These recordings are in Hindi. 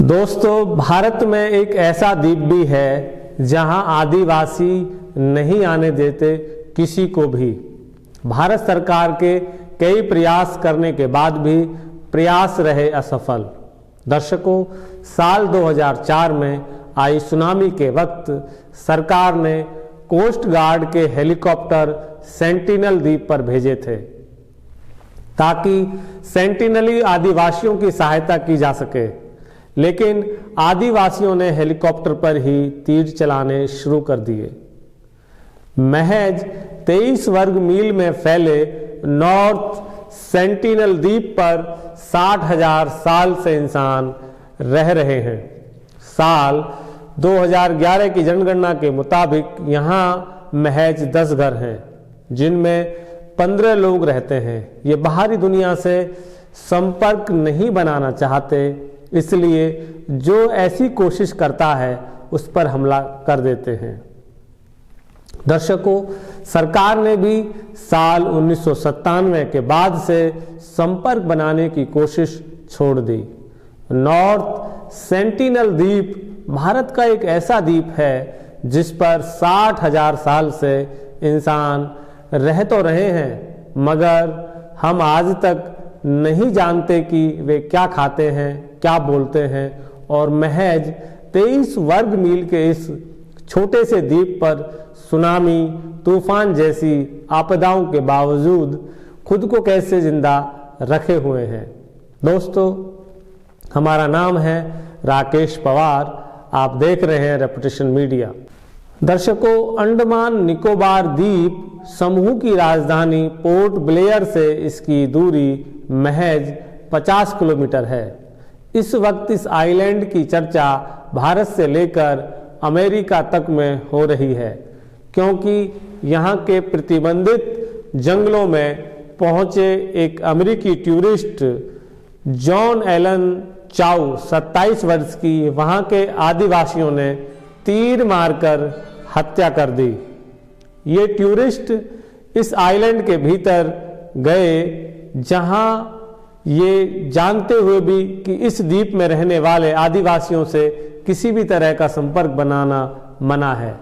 दोस्तों, भारत में एक ऐसा द्वीप भी है जहां आदिवासी नहीं आने देते किसी को भी। भारत सरकार के कई प्रयास करने के बाद भी प्रयास रहे असफल। दर्शकों, साल 2004 में आई सुनामी के वक्त सरकार ने कोस्ट गार्ड के हेलीकॉप्टर सेंटिनल द्वीप पर भेजे थे ताकि सेंटिनली आदिवासियों की सहायता की जा सके, लेकिन आदिवासियों ने हेलीकॉप्टर पर ही तीर चलाने शुरू कर दिए। महज 23 वर्ग मील में फैले नॉर्थ सेंटिनल द्वीप पर 60,000 साल से इंसान रह रहे हैं। साल 2011 की जनगणना के मुताबिक यहाँ महज 10 घर हैं जिनमें 15 लोग रहते हैं। ये बाहरी दुनिया से संपर्क नहीं बनाना चाहते, इसलिए जो ऐसी कोशिश करता है उस पर हमला कर देते हैं। दर्शकों, सरकार ने भी साल 1997 के बाद से संपर्क बनाने की कोशिश छोड़ दी। नॉर्थ सेंटिनल द्वीप भारत का एक ऐसा द्वीप है जिस पर 60,000 साल से इंसान रह तो रहे हैं, मगर हम आज तक नहीं जानते कि वे क्या खाते हैं, क्या बोलते हैं, और महज 23 वर्ग मील के इस छोटे से द्वीप पर सुनामी, तूफान जैसी आपदाओं के बावजूद खुद को कैसे जिंदा रखे हुए हैं। दोस्तों, हमारा नाम है राकेश पवार, आप देख रहे हैं रेपुटेशन मीडिया। दर्शकों, अंडमान निकोबार द्वीप समूह की राजधानी पोर्ट ब्लेयर से इसकी दूरी महज 50 किलोमीटर है। इस वक्त इस आइलैंड की चर्चा भारत से लेकर अमेरिका तक में हो रही है, क्योंकि यहाँ के प्रतिबंधित जंगलों में पहुँचे एक अमेरिकी टूरिस्ट जॉन एलन चाउ 27 वर्ष की वहाँ के आदिवासियों ने तीर मारकर हत्या कर दी। ये टूरिस्ट इस आइलैंड के भीतर गए जहाँ ये जानते हुए भी कि इस द्वीप में रहने वाले आदिवासियों से किसी भी तरह का संपर्क बनाना मना है।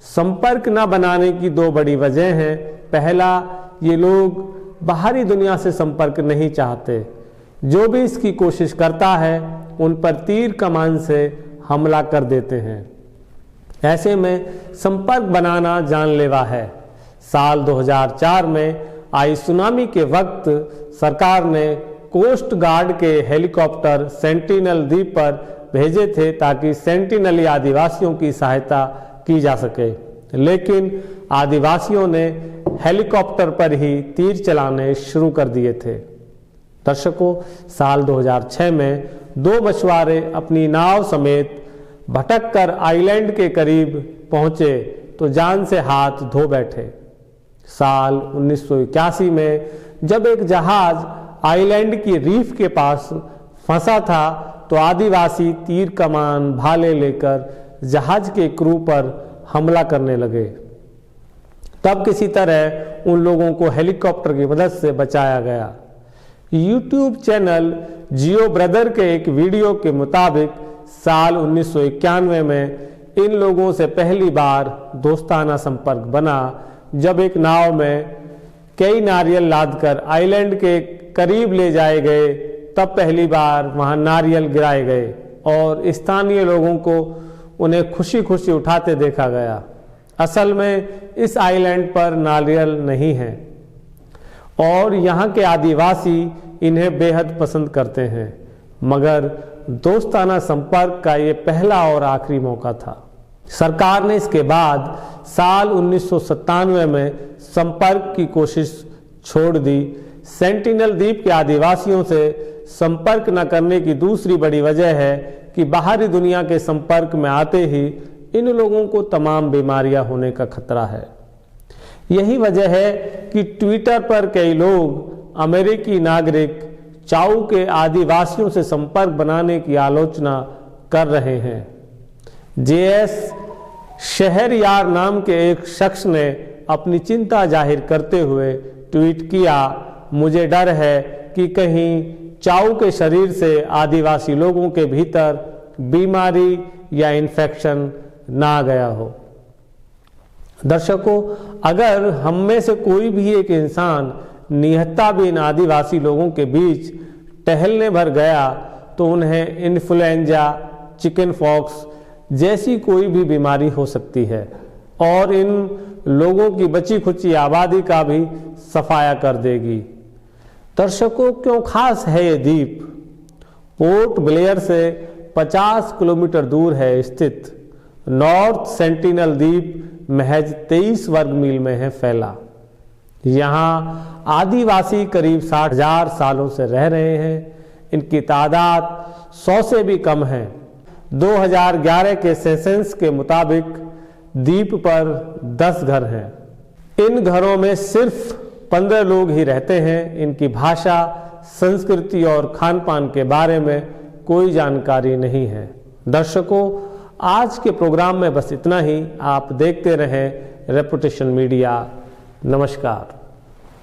संपर्क न बनाने की दो बड़ी वजह हैं। पहला, ये लोग बाहरी दुनिया से संपर्क नहीं चाहते। जो भी इसकी कोशिश करता है उन पर तीर कमान से हमला कर देते हैं। ऐसे में संपर्क बनाना जानलेवा है। साल 2004 में आई सुनामी के वक्त सरकार ने कोस्ट गार्ड के हेलीकॉप्टर सेंटिनल द्वीप पर भेजे थे ताकि सेंटिनली आदिवासियों की सहायता की जा सके, लेकिन आदिवासियों ने हेलीकॉप्टर पर ही तीर चलाने शुरू कर दिए थे। दर्शकों, साल 2006 में 2 मछुआरे अपनी नाव समेत भटककर आइलैंड के करीब पहुंचे तो जान से हाथ धो बैठे। साल 1981 में जब एक जहाज आइलैंड की रीफ के पास फंसा था तो आदिवासी तीर कमान भाले लेकर जहाज के क्रू पर हमला करने लगे। तब किसी तरह उन लोगों को हेलीकॉप्टर की मदद से बचाया गया। यूट्यूब चैनल जियो ब्रदर के एक वीडियो के मुताबिक साल 1991 में इन लोगों से पहली बार दोस्ताना संपर्क बना जब एक नाव में कई नारियल लादकर आइलैंड के करीब ले जाए गए। तब पहली बार वहां नारियल गिराए गए और स्थानीय लोगों को उन्हें खुशी खुशी उठाते देखा गया। असल में इस आइलैंड पर नारियल नहीं है और यहाँ के आदिवासी इन्हें बेहद पसंद करते हैं, मगर दोस्ताना संपर्क का ये पहला और आखिरी मौका था। सरकार ने इसके बाद साल 1997 में संपर्क की कोशिश छोड़ दी। सेंटिनल द्वीप के आदिवासियों से संपर्क न करने की दूसरी बड़ी वजह है कि बाहरी दुनिया के संपर्क में आते ही इन लोगों को तमाम बीमारियां होने का खतरा है। यही वजह है कि ट्विटर पर कई लोग अमेरिकी नागरिक चाउ के आदिवासियों से संपर्क बनाने की आलोचना कर रहे हैं। जेएस शहरयार नाम के एक शख्स ने अपनी चिंता जाहिर करते हुए ट्वीट किया, मुझे डर है कि कहीं चाउ के शरीर से आदिवासी लोगों के भीतर बीमारी या इन्फेक्शन ना गया हो। दर्शकों, अगर हम में से कोई भी एक इंसान निहत्ताबीन आदिवासी लोगों के बीच टहलने भर गया तो उन्हें इन्फ्लुएंजा, चिकन पॉक्स जैसी कोई भी बीमारी हो सकती है और इन लोगों की बची खुची आबादी का भी सफाया कर देगी। दर्शकों, क्यों खास है ये द्वीप? पोर्ट ब्लेयर से 50 किलोमीटर दूर है स्थित नॉर्थ सेंटिनल द्वीप महज 23 वर्ग मील में है फैला। यहाँ आदिवासी करीब 60,000 सालों से रह रहे हैं। इनकी तादाद 100 से भी कम है। 2011 के सेंसस के मुताबिक द्वीप पर 10 घर हैं। इन घरों में सिर्फ 15 लोग ही रहते हैं। इनकी भाषा, संस्कृति और खान पान के बारे में कोई जानकारी नहीं है। दर्शकों, आज के प्रोग्राम में बस इतना ही। आप देखते रहें रेपुटेशन मीडिया। नमस्कार।